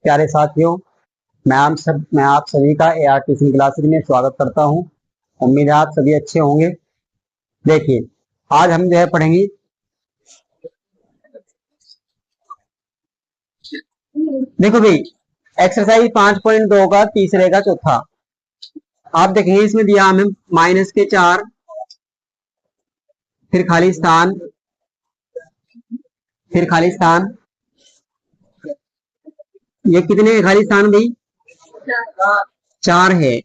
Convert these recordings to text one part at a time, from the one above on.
प्यारे साथियों, मैं आप सभी का AR ट्यूशन क्लासेस में स्वागत करता हूं। उम्मीद है आप सभी अच्छे होंगे। देखिए, आज हम जो है पढ़ेंगे देखो भाई, एक्सरसाइज 5.2 का तीसरे का चौथा। आप देखेंगे इसमें दिया हमें -4, फिर खाली स्थान, फिर खाली स्थान। ये कितने खाली स्थान भाई? 4 है।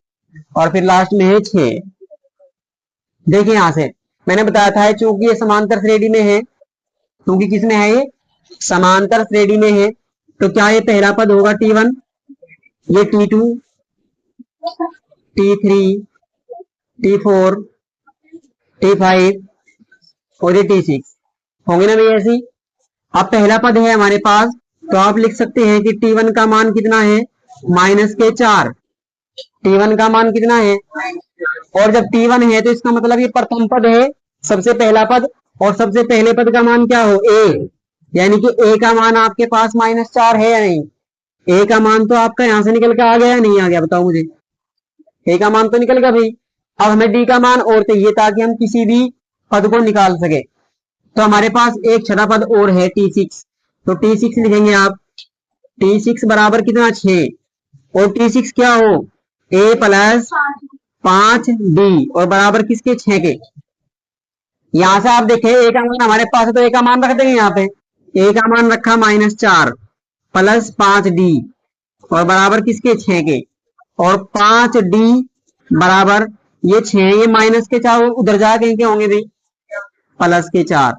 और फिर लास्ट में है 6। देखिए यहां से मैंने बताया था चूंकि ये समांतर श्रेणी में है, क्योंकि किसमें है ये? समांतर श्रेणी में है। तो क्या ये पहला पद होगा T1, ये T2, T3, T4, T5 और ये T6 होंगे ना भाई ऐसी। अब पहला पद है हमारे पास, तो आप लिख सकते हैं कि T1 का मान कितना है? -4। T1 का मान कितना है? और जब T1 है तो इसका मतलब ये प्रथम पद है, सबसे पहला पद। और सबसे पहले पद का मान क्या हो? A। यानी कि A का मान आपके पास -4 है या नहीं? A का मान तो आपका यहां से निकल के आ गया या नहीं आ गया? बताओ मुझे। A का मान तो निकल गया भाई। अब हमें D का मान और चाहिए ताकि हम किसी भी पद को निकाल सके। तो हमारे पास एक छठा पद और है T6। तो T6 लिखेंगे आप। T6 बराबर कितना? 6। और T6 क्या हो? A + 5D और बराबर किसके? 6 के। यहां से आप देखें A का मान हमारे पास है, तो A का मान रख देंगे यहाँ पे। A का मान रखा -4 + 5D और बराबर किसके? 6 के। और 5D बराबर ये 6, ये -4 उधर जाके कहीं के होंगे भाई? +4।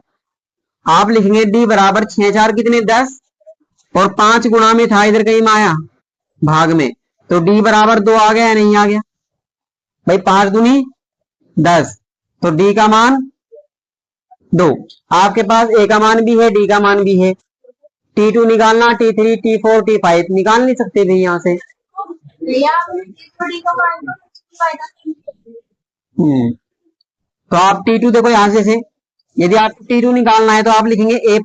आप लिखेंगे D बराबर 6 4 कितने? 10। और 5 गुणा में था, इधर कहीं में आया भाग में, तो D बराबर 2 आ गया या नहीं आ गया भाई? 5 दूनी 10, तो D का मान 2। आपके पास A का मान भी है, D का मान भी है। T2 निकालना, T3, T4, T5 निकाल नहीं सकते भाई यहाँ से। तो आप T2 देखो यहां से यदि आपको T2 निकालना है तो आप लिखेंगे A +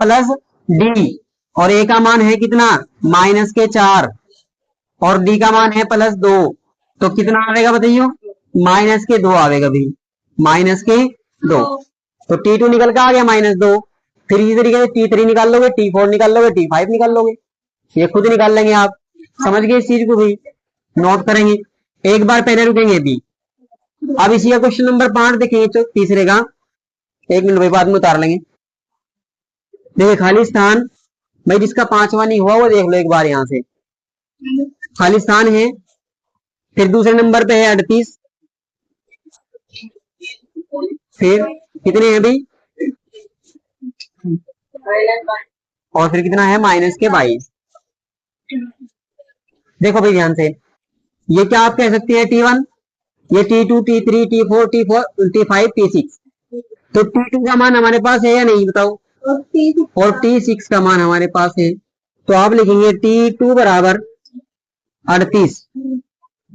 D। और A का मान है कितना? -4 और D का मान है +2। तो कितना आएगा बताइयो? -2 आएगा भाई, -2। तो T2 निकल के आ गया -2। फिर इसी तरीके से T3 निकाल लोगे, T4 निकाल लोगे, T5 निकाल लोगे। ये खुद निकाल लेंगे आप। समझ गए इस चीज को भाई? नोट करेंगे, एक बार पहले रुकेंगे भी। अब इसी का क्वेश्चन नंबर 5 देखेंगे, तो तीसरे का 1 मिनट भाई, बाद में उतार लेंगे। देखिए खाली स्थान भाई, जिसका 5वां नहीं हुआ वो देख लो एक बार यहां से। खाली स्थान है। फिर दूसरे नंबर पे है 38। फिर कितने हैं भाई? और फिर कितना है? -22। देखो भाई ध्यान से, ये क्या आप कह सकते हैं? T1, ये T2, T3, T4, T5, T6। तो T2 का मान हमारे पास है या नहीं बताओ? और T6 का मान हमारे पास है। तो आप लिखेंगे T2 बराबर 38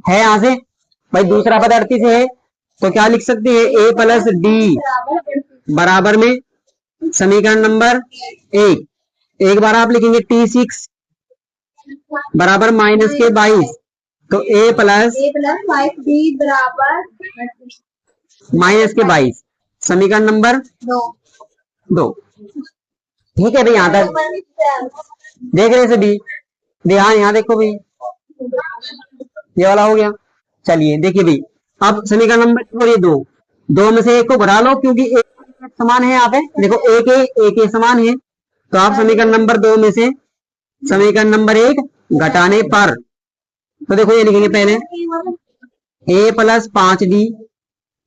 है यहां से भाई। दूसरा पद 38 है, तो क्या लिख सकते हैं? A + D बराबर में समीकरण नंबर 1। एक बार आप लिखेंगे T6 बराबर -22। तो A + 5D बराबर -22 समीकरण नंबर 2। ठीक है भाई, यहां तक देख रहे भी? ध्यान यहाँ देखो भाई, ये वाला हो गया। चलिए देखिए भाई, अब समीकरण नंबर ये 2 में से एक को घटा लो, क्योंकि एक समान है यहाँ पे। देखो एक समान है, तो आप समीकरण नंबर 2 में से समीकरण नंबर 1 घटाने पर, तो देखो ये लिखेंगे पहले A + 5D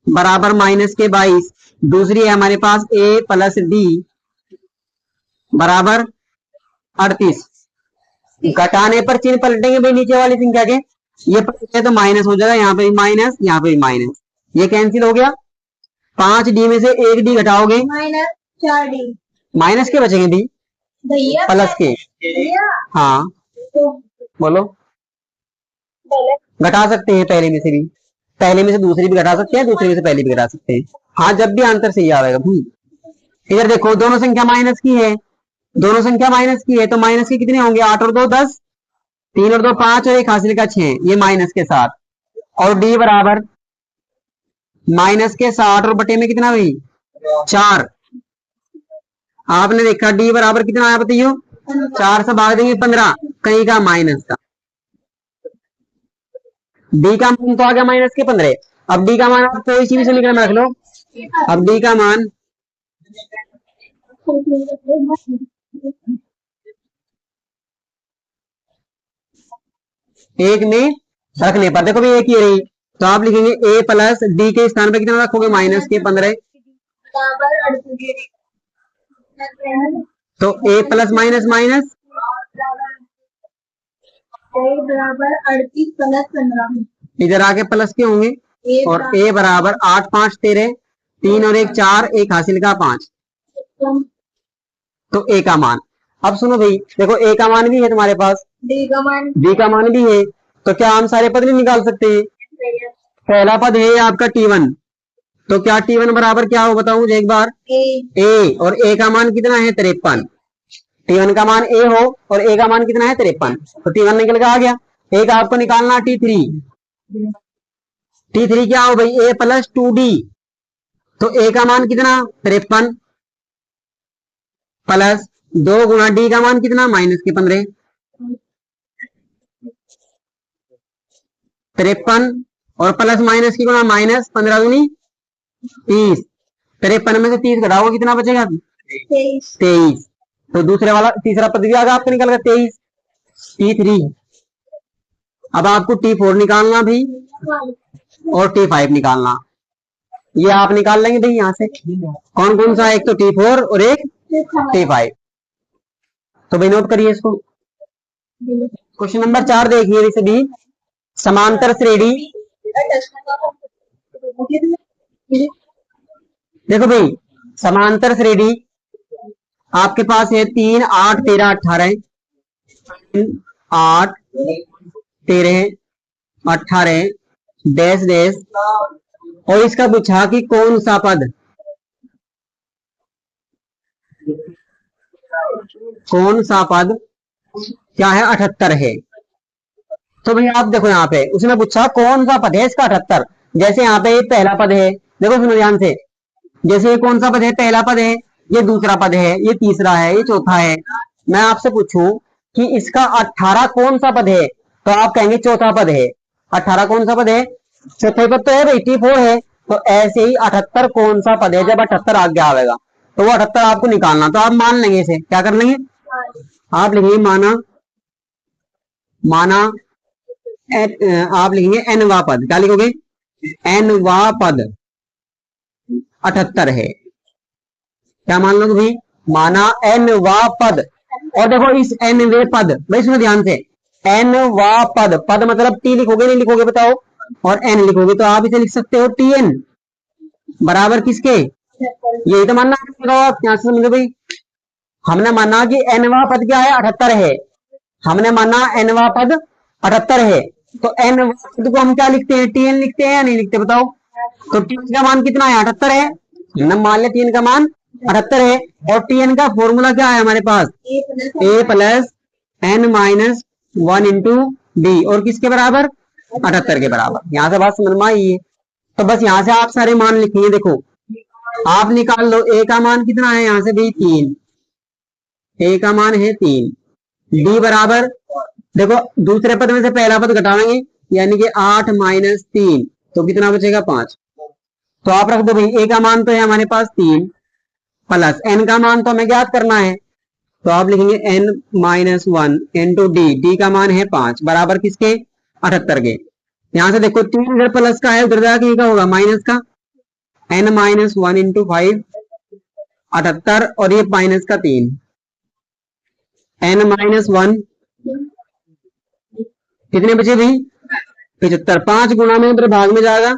बराबर -22। दूसरी है हमारे पास A + D बराबर 38। घटाने पर चिन्ह पलटेंगे भाई नीचे वाली संख्या के। ये पलटे तो माइनस हो जाएगा, यहाँ पे भी माइनस, यहाँ पे भी माइनस, ये कैंसिल हो गया। 5D में से 1D घटाओगे, -4D। माइनस के बचेंगे भी प्लस के। हाँ बोलो, घटा सकते हैं पहले में से भी, पहले में से दूसरी भी घटा सकते हैं, दूसरे में से पहले भी घटा सकते हैं। हाँ, जब भी आंसर सही आएगा भाई। इधर देखो दोनों संख्या माइनस की है, दोनों संख्या माइनस की है, तो माइनस के कितने होंगे? 8 और 2 10। 3 और 2 5 और 1 हासिल का 6, ये माइनस के साथ, और डी बराबर माइनस के 60 और बटे में कितना हुई 4। आपने देखा डी बराबर कितना आया बताइयो, 4 से भाग देंगे 15, कहीं का माइनस का, डी का मान तो आ गया माइनस के 15। अब डी का मान आप कोई सी भी समीकरण में रख लो। अब डी का मान एक में रखने पर देखो भाई एक ही रही, तो आप लिखेंगे ए प्लस डी के स्थान पर कितना रखोगे माइनस के 15, तो ए प्लस माइनस माइनस बराबर 38 प्लस 15, इधर आके प्लस के होंगे, और ए बराबर 8 5 13, 3 और 1 4, 1 हासिल का 5, तो ए का मान। अब सुनो भाई देखो ए का मान भी है तुम्हारे पास, डी का मान डी का मान भी है, तो क्या हम सारे पद नहीं निकाल सकते हैं? पहला पद है आपका T1, तो क्या T1 बराबर क्या हो बताओ मुझे एक बार, ए, और ए का मान कितना है 53, T1 का मान ए हो और ए का मान कितना है 53, तो T1 निकल के आ गया। एक आपको निकालना T3, T3 क्या हो भाई ए प्लस 2D, तो ए का मान कितना 53 प्लस 2 गुना डी का मान कितना माइनस के 15, 53 और प्लस माइनस की गुना माइनस 15 दूनी 30, 53 में से 30 घटाओगे कितना बचेगा 23, तो दूसरे वाला तीसरा पद भी आ गया आपका निकल गया 23, T3। अब आपको T4 निकालना भी और T5 निकालना, ये आप निकाल लेंगे भाई यहां से, कौन कौन सा, एक तो T4 और एक T5, तो भाई नोट करिए इसको। क्वेश्चन नंबर 4 देखिए इसे भी, समांतर श्रेणी, देखो भाई समांतर श्रेणी आपके पास है 3 8 13 18, 8 13 18 डैश डैश, और इसका पूछा कि कौन सा पद, कौन सा पद क्या है 78 है, तो भाई आप देखो यहाँ पे उसने पूछा कौन सा पद है इसका 78, जैसे यहाँ पे ये पहला पद है, देखो सुनो ध्यान से, जैसे ये कौन सा पद है, पहला पद है, ये दूसरा पद है, ये तीसरा है, ये चौथा है, मैं आपसे पूछूं कि इसका 18 कौन सा पद है, तो आप कहेंगे चौथा पद है। 18 कौन सा पद है, चौथा पद तो है भाई T4 है, तो ऐसे ही 78 कौन सा पद है, जब 78 आगे आवेगा तो वो 78 आपको निकालना, तो आप मान लेंगे इसे, क्या कर लेंगे आप लिखेंगे माना, माना आप लिखेंगे एनवा पद, क्या लिखोगे एनवा पद 78 है, क्या मान लोगे भाई माना एनवा पद। और देखो इस एनवे पद भाई सुनो ध्यान से, एनवा पद, पद मतलब टी लिखोगे नहीं लिखोगे बताओ, और एन लिखोगे तो आप इसे लिख सकते हो TN बराबर किसके, यही तो मानना क्या समझो भाई, हमने माना कि एनवा पद क्या है 78 है, हमने माना एनवा पद 78 है, तो एन पद को हम क्या लिखते हैं TN लिखते हैं या नहीं लिखते बताओ, तो TN का मान कितना है 78 है, हमने मान लिया TN का मान 78 है, और TN का फॉर्मूला क्या है हमारे पास a plus n minus 1 into d, और किसके बराबर 78 के बराबर, यहाँ से बात समझ में आई है। तो बस यहाँ से आप सारे मान लिखेंगे, देखो आप निकाल लो ए का मान कितना है यहाँ से भी 3, ए का मान है 3, डी बराबर देखो दूसरे पद में से पहला पद घटाएंगे यानी कि 8 माइनस 3, तो कितना बचेगा 5, तो आप रख दो भाई ए का मान तो है हमारे पास 3 प्लस एन का मान तो हमें ज्ञात करना है, तो आप लिखेंगे n minus 1 into D, D का मान है 5 बराबर किसके 78 के, यहां से देखो 3 इधर प्लस का है उधर जाके क्या होगा माइनस का, n माइनस 1 इंटू 5 78, और ये माइनस का 3, n माइनस 1 कितने बचे भाई 75, 5 गुना में इधर भाग में जाएगा,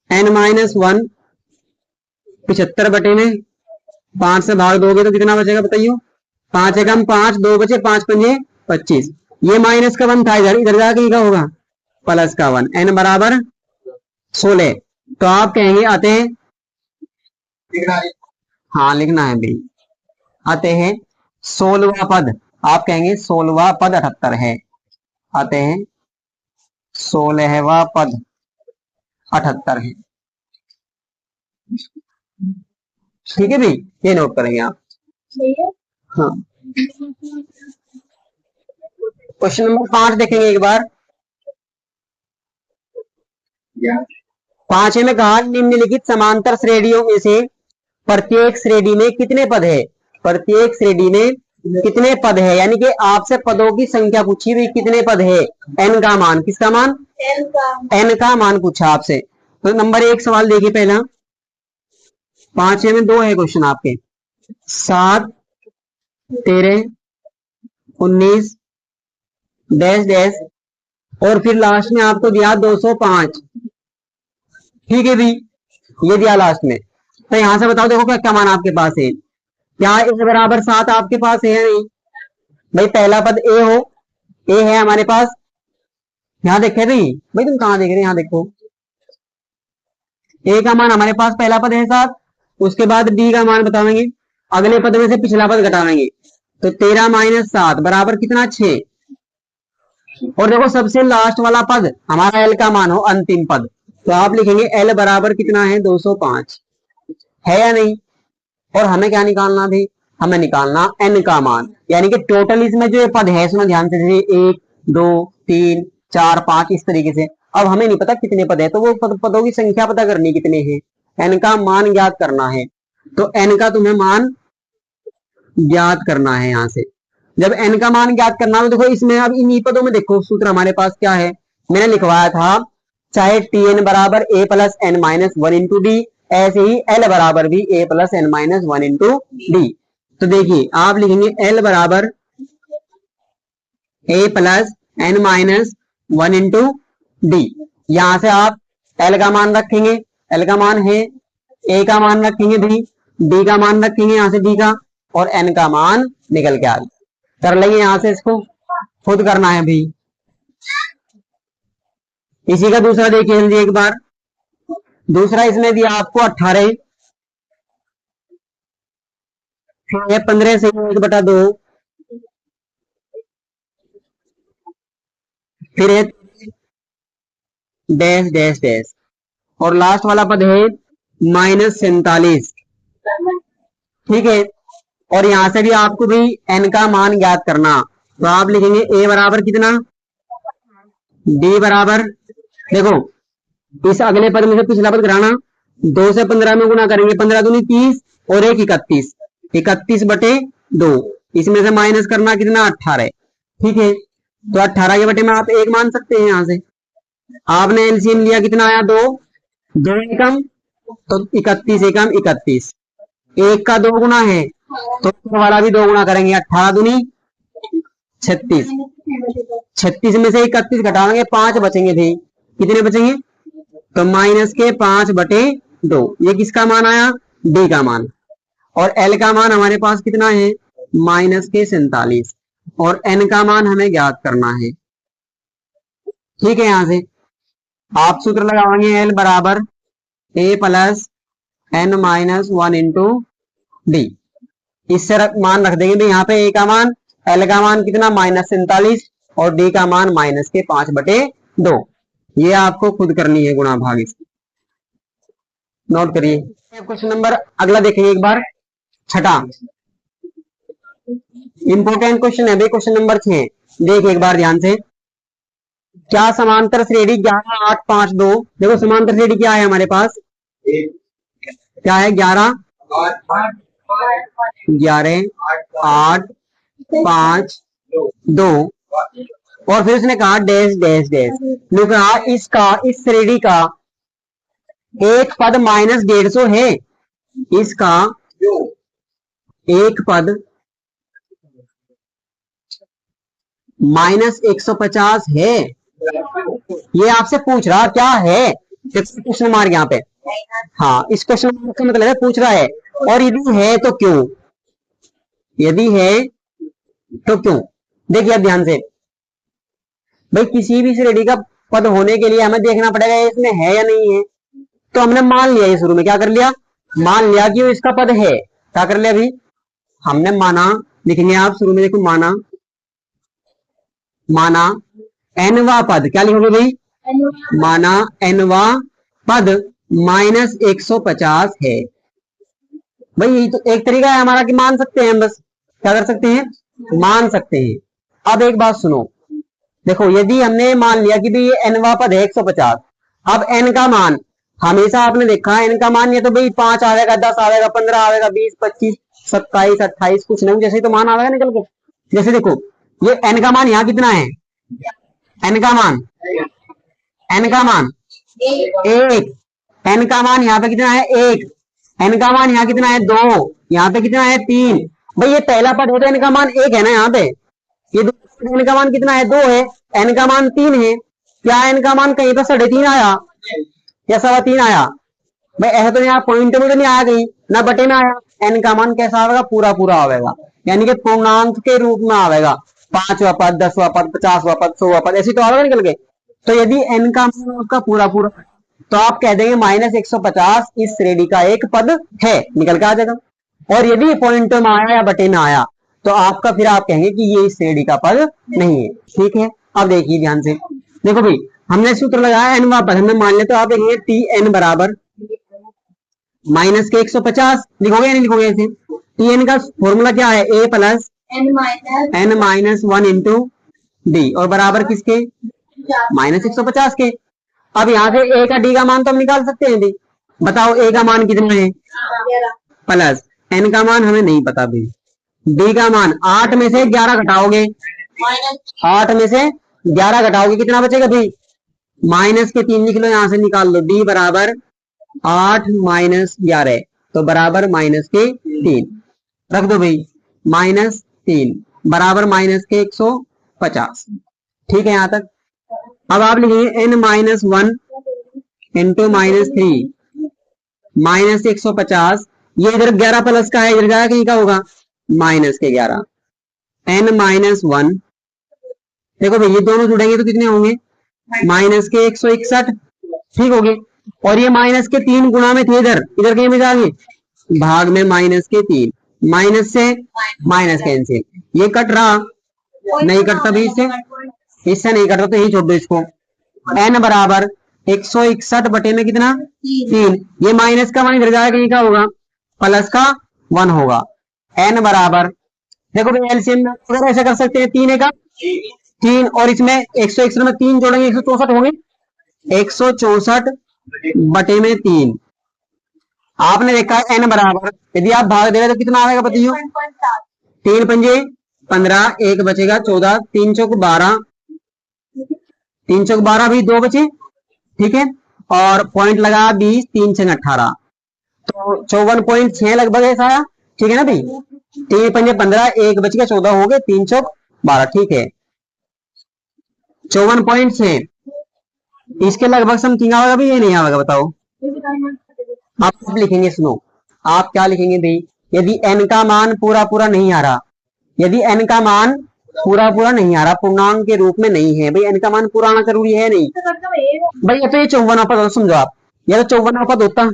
n माइनस 1 75 बटे में 5 से भाग दोगे तो कितना बचेगा बताइए, 5 एकम 5 2 बचे 5 पंजे 25, ये माइनस का 1 था इधर, इधर जाके क्या होगा प्लस का 1, n बराबर 16, तो आप कहेंगे आते हैं, हाँ लिखना है भाई, आते हैं 16वां पद, आप कहेंगे 16वां पद 78 है, आते हैं 16वां पद 78 है। ठीक है भाई, ये नोट करेंगे आप। हाँ, क्वेश्चन नंबर 5 देखेंगे एक बार। 5 में कहा निम्नलिखित समांतर श्रेणियों में से प्रत्येक श्रेणी में कितने पद है। प्रत्येक श्रेणी में कितने पद है, यानी कि आपसे पदों की संख्या पूछी हुई, कितने पद है, एन का मान, किसका मान, एन का मान पूछा आपसे। तो नंबर 1 सवाल देखिए पहला। 5 में 2 है क्वेश्चन आपके, 7 13 19 डैश डैश और फिर लास्ट में आपको दिया 205। ठीक है भी, ये दिया लास्ट में। तो यहां से बताओ, देखो क्या क्या मान आपके पास है। क्या ए बराबर 7 आपके पास है या नहीं भाई। पहला पद ए हो, ए है हमारे पास। यहाँ देखे भाई, भाई तुम कहाँ देख रहे हैं, यहाँ देखो। ए का मान हमारे पास पहला पद है 7, उसके बाद डी का मान बतावेंगे, अगले पद में से पिछला पद घटावेंगे। तो 13 माइनस 7 बराबर कितना, 6। और देखो सबसे लास्ट वाला पद हमारा एल का मान हो, अंतिम पद, तो आप लिखेंगे एल बराबर कितना है, 205 है या नहीं। और हमें क्या निकालना थी, हमें निकालना एन का मान, यानी कि टोटल इसमें जो ये पद है इसमें ध्यान से 1 2 3 4 5 इस तरीके से। अब हमें नहीं पता कितने पद है, तो वो पदों की संख्या पता करनी कितने हैं, एन का मान ज्ञात करना है। तो एन का तुम्हें मान ज्ञात करना है। यहां से जब एन का मान ज्ञात करना है, देखो इसमें अब इन पदों में देखो सूत्र हमारे पास क्या है, मैंने लिखवाया था, चाहे टी एन बराबर a plus n minus 1 into d, ऐसे ही एल बराबर भी a plus n minus 1 into d. तो देखिए आप लिखेंगे एल बराबर a plus n minus 1 into d. यहां से आप एल का मान रखेंगे, एल का मान है, ए का मान रखेंगे भी, डी का मान रखेंगे यहां से डी का, और एन का मान निकल के आ गया। कर लेंगे यहां से, इसको खुद करना है भी। इसी का दूसरा देखिए जल्दी एक बार। दूसरा इसमें दिया आपको 18, फिर 15 से 1/2, फिर है डैश डैश डैश, और लास्ट वाला पद है -47। ठीक है, और यहां से भी आपको भी एन का मान ज्ञात करना, तो आप लिखेंगे ए बराबर कितना, डी बराबर, देखो इस अगले पद में से पिछला पद घटाना, 2 से 15 में गुना करेंगे, 15 दूनी 30 और 1 31, 31/2, इसमें से माइनस करना कितना, 18। ठीक है, तो 18 के बटे में आप 1 मान सकते हैं। यहां से आपने एलसीएम लिया, कितना आया, 2 एकम, तो 31 एकम 31, 1 का 2 गुना है तो वाला भी 2 गुना करेंगे, 18 दूनी 36, 36 में से 31 घटाएंगे, 5 बचेंगे थे, कितने बचेंगे, तो -5/2। ये किसका मान आया, डी का मान। और एल का मान हमारे पास कितना है, -47, और एन का मान हमें ज्ञात करना है। ठीक है, यहां से आप सूत्र लगाएंगे, एल बराबर a plus n minus 1 into d. इससे मान रख देंगे यहाँ पे, ए का मान, एल का मान कितना, -47, और डी का मान -5/2। ये आपको खुद करनी है गुणा भाग, इसकी नोट करिए। क्वेश्चन नंबर अगला देखेंगे एक बार, छठा इंपोर्टेंट क्वेश्चन है भाई, क्वेश्चन नंबर 6। देखिए एक बार ध्यान से, क्या समांतर श्रेणी 11 8 5 2, देखो समांतर श्रेणी क्या है हमारे पास, क्या है, 11 8 5 2, और फिर उसने कहा डैश डैश डैश, ने कहा इसका, इस श्रेणी का एक पद -150 है, इसका एक पद -150 है। ये आपसे पूछ रहा क्या है, क्वेश्चन मार्क यहाँ पे, हाँ इस क्वेश्चन मार्क का मतलब है पूछ रहा है, और यदि है तो क्यों, यदि है तो क्यों। देखिए अब ध्यान से भाई, किसी भी श्रेणी का पद होने के लिए हमें देखना पड़ेगा इसमें है या नहीं है। तो हमने मान लिया, ये शुरू में क्या कर लिया, मान लिया कि वो इसका पद है, क्या कर लिया अभी, हमने माना, लिखेंगे आप शुरू में, देखो माना, माना एनवा पद, क्या लिखोगे भाई, माना एनवा पद माइनस 150 है। भाई यही तो एक तरीका है हमारा कि मान सकते हैं हम, बस क्या कर सकते हैं, मान सकते हैं। अब एक बात सुनो, देखो यदि हमने मान लिया कि भाई ये एनवा पद है 150, अब एन का मान हमेशा आपने देखा है, एन का मान ये तो भाई 5 आवेगा, 10 आवेगा, 15 आवेगा, 20, 25, 27, 28, कुछ नहीं जैसे तो मान आवेगा निकल के। जैसे देखो ये एन का मान यहाँ कितना है, एन का मान, एन का मान एक, एन का मान यहाँ पे कितना है 1, एन का मान यहाँ कितना है 2, यहाँ पे कितना है 3। भाई ये पहला पद है तो एन का मान 1 है ना, यहाँ पे ये एन का मान कितना है 2 है, एन का मान 3 है। क्या एन का मान कहीं पर 3.5 आया या 3.25 आया? भाई ऐसा तो यहाँ पॉइंट में तो नहीं आया कहीं ना, बटे में आया। एन का मान कैसा आवेगा, पूरा पूरा आवेगा, यानी कि पूर्णांक के रूप में आवेगा, 5वां पद, 10वां पद, 50वां पद, 100वां पद, ऐसे तो आवेगा निकल के। तो यदि एन का मान उसका पूरा पूरा, तो आप कह देंगे माइनस 150 इस श्रेणी का एक पद है, निकल के आ जाएगा। और यदि पॉइंट में आया या बटे में आया तो आपका फिर आप कहेंगे कि ये इस श्रेणी का पद नहीं है। ठीक है, अब देखिए ध्यान से, देखो भाई हमने सूत्र लगाया एन वापस हमने मान लिया, तो आप देखेंगे टी एन बराबर माइनस के 150 लिखोगे या नहीं लिखोगे ऐसे? टी एन का फॉर्मूला क्या है, a plus n minus 1 into d, और बराबर किसके, माइनस 150 के। अब यहाँ से ए का डी का मान तो हम निकाल सकते हैं डी, बताओ ए का मान कितना है, प्लस एन का मान हमें नहीं पता भाई, डी का मान 8 में से 11 घटाओगे, 8 में से 11 घटाओगे कितना बचेगा भाई, माइनस के 3 लिख लो, यहां से निकाल लो, डी बराबर 8 माइनस 11, तो बराबर माइनस के 3 रख दो भाई, माइनस 3 बराबर माइनस के 150। ठीक है यहां तक। अब आप लिखेंगे N minus 1 into minus 3 minus 150, ये इधर 11 प्लस का है, इधर जाएगा कहीं का होगा, माइनस के 11, एन माइनस 1, देखो भाई ये दोनों जुड़ेंगे तो कितने होंगे, माइनस के 161, ठीक हो गए। और ये माइनस के 3 गुणा में थे, इधर इधर कहीं में जाएंगे, भाग में माइनस के 3, माइनस से माइनस कैंसिल, ये कट रहा, नहीं कटता भी इससे नहीं कट रहा, तो यही छोड़ दो इसको। एन बराबर 161 बटे में कितना 3, ये माइनस का मान इधर जाएगा कहीं का होगा, प्लस का 1 होगा। एन बराबर देखो भाई एलसीएम में अगर ऐसा कर सकते हैं, 3 का 3 और इसमें 161 में 3 जोड़ेंगे 164 होंगे, 164 बटे में 3। आपने देखा एन बराबर, यदि आप भाग देंगे तो कितना आएगा बताइए, 3 पंजे 15, 1 बचेगा 14, 3 चौक 12, 3 चौक 12 भी 2 बचे, ठीक है, और पॉइंट लगा 20, 3 6 18, तो 54.6 लगभग ऐसा आया। ठीक है ना भाई, 3 पंजे 15, 1 बच गया 14 हो गए, 3 चौक 12, ठीक है 54.6, इसके लगभग समथिंग आवेगा भी, ये नहीं आवेगा बताओ। आप लिखेंगे, सुनो आप क्या लिखेंगे भाई, यदि एन का मान पूरा पूरा नहीं आ रहा, यदि एन का मान पूरा पूरा नहीं आ रहा, पूर्णांक के रूप में नहीं है, भाई एन का मान पूरा आना जरूरी है नहीं भाई, ये तो ये 54वां पद समझो आप, या तो 54वां पद होता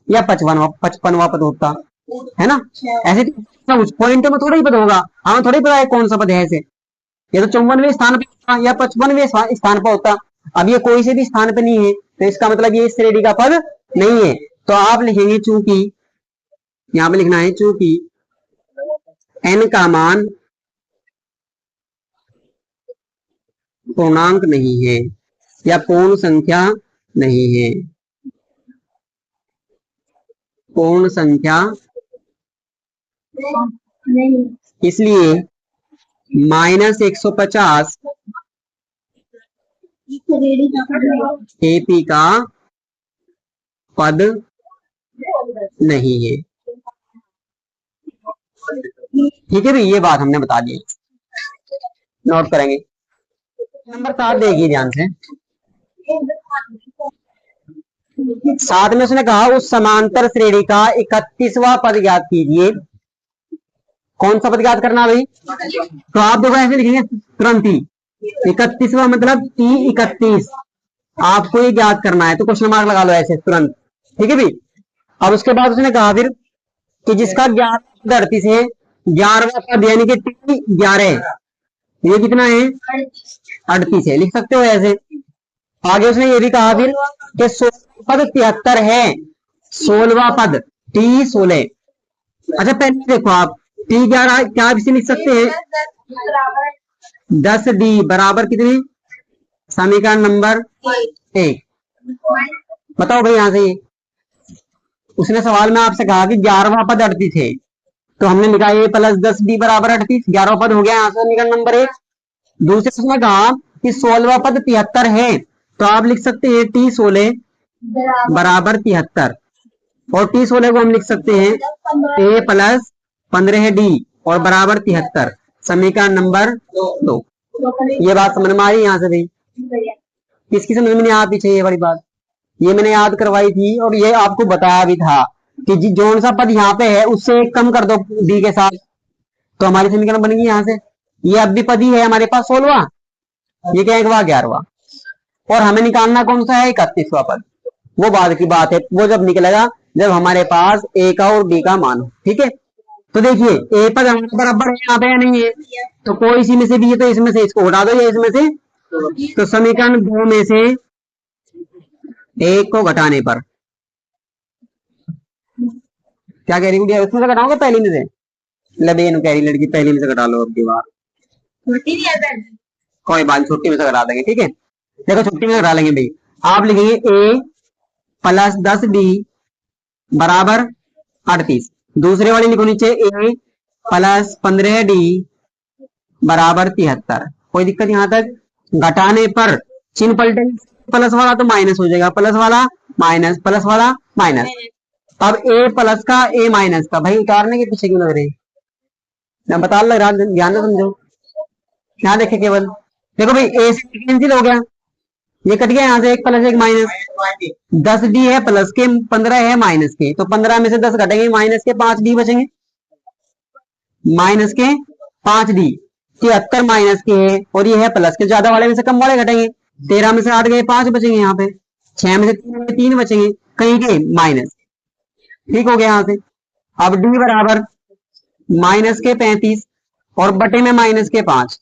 या 55वां पद होता है ना, ऐसे उस पॉइंट में थोड़ा ही पद होगा, हमें थोड़ी पता है कौन सा पद है, ऐसे ये तो 54वें स्थान पे होता या 55वें स्थान पर होता। अब ये कोई से भी स्थान पे नहीं है, तो इसका मतलब ये इस श्रेणी का पद नहीं है, तो आप लिखेंगे चूंकि, यहां पे लिखना है चूंकि एन का मान पूर्णांक नहीं है या पूर्ण संख्या नहीं है, पूर्ण संख्या इसलिए माइनस 150 एपी का पद नहीं है। ठीक है भाई, ये बात हमने बता दी, नोट करेंगे। नंबर 7 देखिए ध्यान से, 7 में उसने कहा उस समांतर श्रेणी का 31वां पद ज्ञात कीजिए। कौन सा पद ज्ञात करना भाई, तो आप देखो ऐसे लिखेंगे तुरंत ही, 31वां मतलब T31 आपको ये ज्ञात करना है, तो क्वेश्चन मार्क लगा लो ऐसे तुरंत। ठीक है भाई, अब उसके बाद उसने कहा फिर कि जिसका 11 से 11वां पद यानी कि T11, ये कितना है 38 है, लिख सकते हो ऐसे। आगे उसने ये भी कहा फिर कि 16 पद 73 है, 16वां पद टी 16। अच्छा पहले देखो आप टी क्या इसे लिख सकते हैं, 10 डी बराबर कितने, समीकरण नंबर 1। बताओ भाई यहां से उसने सवाल में आपसे कहा कि 11वां पद 38 है, तो हमने लिखा ए प्लस 10 डी बराबर 38, 11वां पद हो गया यहाँ से समीकरण नंबर 1। दूसरे उसने कहा कि 16वां पद 73 है, तो आप लिख सकते हैं टी 16 बराबर 73, और टी 16 को हम लिख सकते हैं ए प्लस 15 डी और बराबर 73, समीकरण नंबर 2। ये बात समझ में आ रही यहाँ से भाई, किसकी समझ में नहीं आ पीछे ये वाली बात, ये मैंने याद करवाई थी और ये आपको बताया भी था कि जोन सा पद यहाँ पे है उससे एक कम कर दो डी के साथ, तो हमारी समीकरण बनेगी यहाँ से। ये अब भी पद ही है हमारे पास 16वां, ये क्या 11वां, और हमें निकालना कौन सा है 31वां पद। वो बाद की बात है, वो जब निकलेगा जब हमारे पास ए का और डी का मान हो। ठीक है, तो देखिए ए पद हमारे बराबर है यहाँ पे या नहीं है, तो कोई इसी में से भी है, तो इसमें से इसको हटा दो या इसमें से, तो समीकरण 2 में से एक को घटाने पर क्या कह रही गुड़िया, उसमें से घटाओगे पहली में से, लबेन कह रही लड़की पहली में से घटा लो, अब की बार कोई बात छोटी में से घटा देंगे। ठीक है, देखो छोटी में से घटा लेंगे भाई, आप लिखेंगे ए प्लस 10 डी बराबर 38, दूसरे वाली लिखो नीचे ए प्लस 15 डी बराबर 73। कोई दिक्कत यहाँ तक, घटाने पर चिन्ह पलटेंगे, प्लस वाला तो माइनस हो जाएगा, प्लस वाला माइनस, प्लस वाला माइनस। अब ए प्लस का ए माइनस का, भाई उतारने के पीछे क्यों लग रहे हैं, मैं बता लग रहा, ध्यान से समझो। यहाँ देखे केवल, देखो भाई ए से कैंसिल हो गया, ये कट गया यहाँ से, एक प्लस एक माइनस, 10 डी है प्लस के, 15 है माइनस के, तो 15 में से 10 घटेंगे, माइनस के 5 डी बचेंगे, माइनस के 5 डी, 73 माइनस के है और ये है प्लस के, ज्यादा वाले में से कम वाले घटेंगे, 13 में से 8 गए 5 बचेंगे, यहाँ पे 6 में से 3 बचेंगे, कहीं के माइनस। ठीक हो गया यहाँ से। अब डी बराबर माइनस के 35 और बटे में माइनस के 5,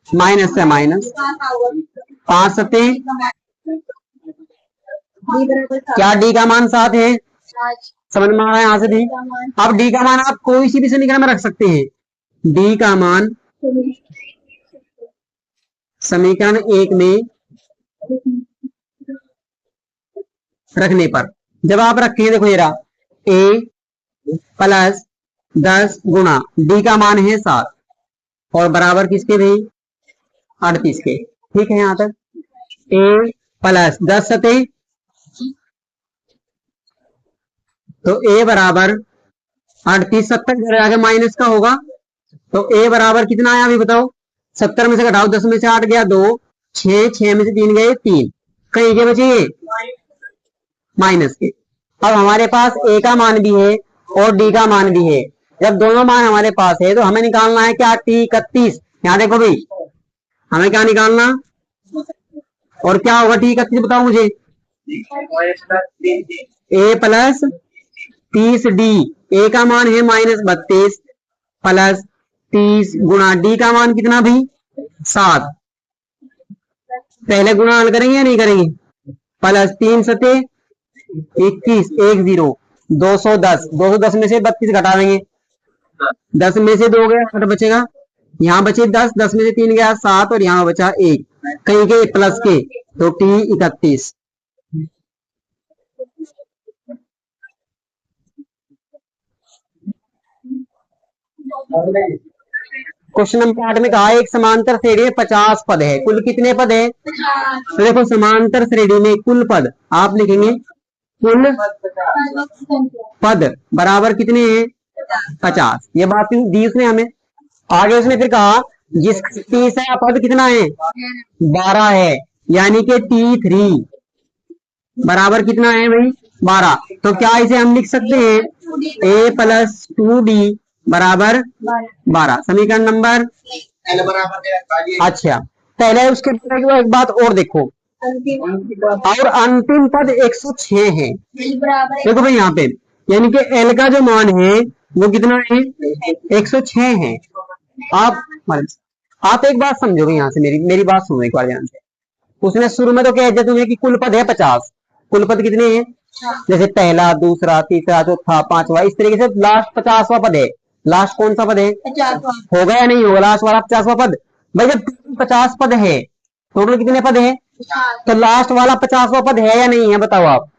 माइनस से माइनस 5 सत्ते, क्या डी का मान 7 है, समझ में आ रहा है यहाँ से डी। अब डी का मान आप कोई सी भी समीकरण में रख सकते हैं, डी का मान समीकरण 1 में रखने पर, जब आप रखें देखो ये रहा ए प्लस 10 गुणा डी का मान है 7 और बराबर किसके भाई 38 के। ठीक है, यहां तक ए प्लस 10 सते, तो ए बराबर 38, 70 घर आगे माइनस का होगा, तो ए बराबर कितना आया अभी बताओ, 70 में से घटाओ, 10 में से 8 गया 2, 6 में से 3 गए 3, कहीं के बचे माइनस के। अब हमारे पास ए का मान भी है और डी का मान भी है, जब दोनों मान हमारे पास है तो हमें निकालना है क्या टी 31। यहाँ देखो भाई हमें क्या निकालना, और क्या होगा टी 31 बताओ मुझे, ए प्लस 30 डी, ए का मान है -32 प्लस 30 गुणा डी का मान कितना भाई 7, पहले गुणा हल करेंगे या नहीं करेंगे, प्लस 3 सते 21, 1 0, 210, 210 में से 32 घटा देंगे, 10 में से 2 गया 8 बचेगा, यहाँ बचे 10, 10 में से 3 गया 7 और यहाँ बचा 1, कहीं के प्लस के, तो टी 31। क्वेश्चन नंबर 8 में कहा एक समांतर श्रेणी में 50 पद है, कुल कितने पद है, तो देखो समांतर श्रेणी में कुल पद आप लिखेंगे, कुल पद बराबर कितने हैं 50, ये बात दी उसने हमें। आगे उसने फिर कहा जिसका तीसरा पद कितना है 12 है, यानी कि T3 बराबर कितना है भाई 12, तो क्या इसे हम लिख सकते हैं a प्लस 2d बराबर 12, समीकरण नंबर। अच्छा पहले उसके एक बात और देखो, और अंतिम पद 106 है, देखो भाई यहाँ पे यानी कि L का जो मान है वो कितना है 106 है। आप आप एक बात समझोगे यहाँ से, मेरी बात सुनो एक बार ध्यान से। उसने शुरू में तो कह दिया तुम्हें कि कुल पद है 50। कुल पद कितने हैं? जैसे पहला, दूसरा, तीसरा, चौथा, पांचवा, इस तरीके से लास्ट 50वां पद है। लास्ट कौन सा पद है? 50वां। होगा या नहीं होगा लास्ट वाला 50वां पद? भाई जब 50 पद है, टोटल कितने पद है? तो लास्ट वाला 50वां पद है या नहीं है बताओ आप?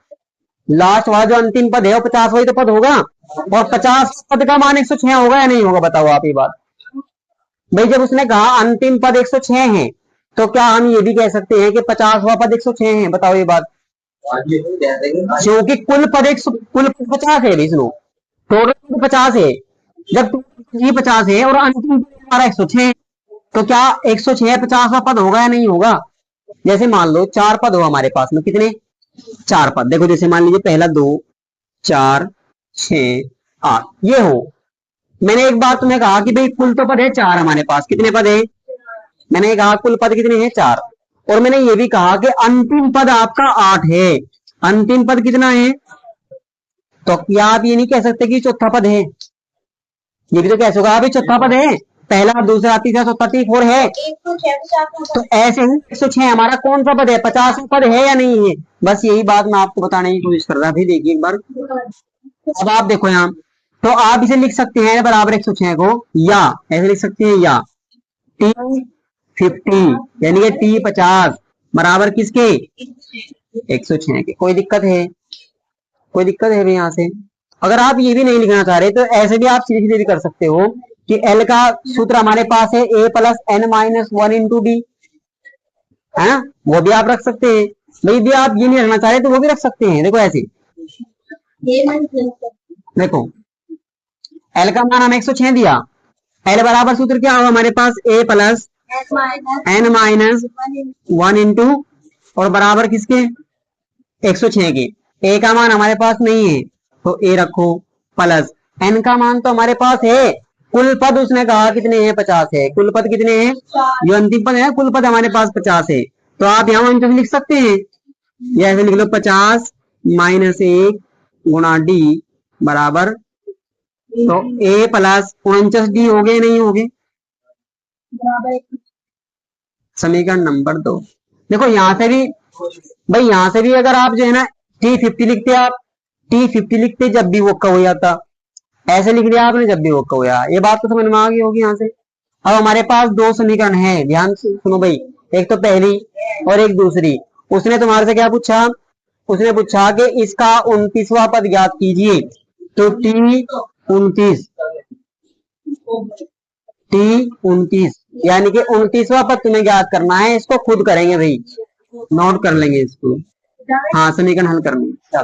लास्ट वाला जो अंतिम पद है वो 50वां ही तो पद होगा। और 50 पद का मान 106 होगा या नहीं होगा बताओ आप ये बात? भाई जब उसने कहा अंतिम पद 106 है, तो क्या हम ये भी कह सकते हैं कि 50वां पद 106 है? बताओ ये बात। क्योंकि कुल पद 50 है विष्णु, टोटल पद 50 है। जब ये 50 है और अंतिम पद हमारा 106, तो क्या 106 50वां पद होगा या नहीं होगा? जैसे मान लो 4 पद हो हमारे पास में, कितने? 4 पद। देखो जैसे मान लीजिए पहला 2, 4, 6, 8 ये हो। मैंने एक बार तुम्हें कहा कि भाई कुल तो पद है 4 हमारे पास। कितने पद है? मैंने कहा कुल पद कितने हैं? 4। और मैंने ये भी कहा कि अंतिम पद आपका 8 है। अंतिम पद कितना है? तो क्या आप ये नहीं कह सकते कि चौथा पद है? ये भी तो कह सकते आप चौथा पद है। पहला, दूसरा, तीसरा, चौथा, 4 है। 106 तो ऐसे ही 106 हमारा कौन सा पद है? 50वां पद है या नहीं है? बस यही बात मैं आपको बताने की कोशिश कर रहा था। देखिए एक बार, अब आप देखो यहाँ, तो आप इसे लिख सकते हैं बराबर 106 को, या ऐसे लिख सकते हैं, या T50 यानी कि T50 बराबर किसके? 106 के। कोई दिक्कत है? कोई दिक्कत है भी यहाँ से? अगर आप ये भी नहीं लिखना चाह रहे तो ऐसे भी आप सीधे सीधे भी कर सकते हो कि L का सूत्र हमारे पास है A plus N minus 1 into D, है ना? वो भी आप रख सकते हैं। नहीं भी आप ये नहीं रखना चाह रहे तो वो भी रख सकते हैं। देखो ऐसे, देखो L का मान हमें 106 दिया। L बराबर सूत्र क्या होगा हमारे पास? A plus N minus 1 into, और बराबर किसके? 106 के। A का मान हमारे पास नहीं है तो A रखो, प्लस N का मान तो हमारे पास है। कुल पद उसने कहा कितने हैं? 50 है। कुल पद कितने हैं? जो अंतिम पद है कुल पद हमारे पास 50 है। तो आप यहाँ अंतिम लिख सकते हैं, या ऐसे लिख लो 50 माइनस 1 गुणा डी बराबर, तो A प्लस 49 डी हो गए नहीं हो गए? समीकरण नंबर 2। देखो यहाँ से भी भाई, यहाँ से भी अगर आप जो है ना T50 लिखते, आप T50 लिखते जब भी वो हो जाता, ऐसे लिख दिया आपने जब भी वो हो जाए। ये बात तो समझ में आ गई होगी यहाँ से। अब हमारे पास 2 समीकरण है, ध्यान से सुनो भाई। एक तो पहली और एक दूसरी। उसने तुम्हारे से क्या पूछा? उसने पूछा कि इसका 29वां पद ज्ञात कीजिए। तो T29 यानी कि 29वां पद तुम्हें ज्ञात करना है। इसको खुद करेंगे भाई, नोट कर लेंगे इसको। हाँ, समीकरण हल करनी है।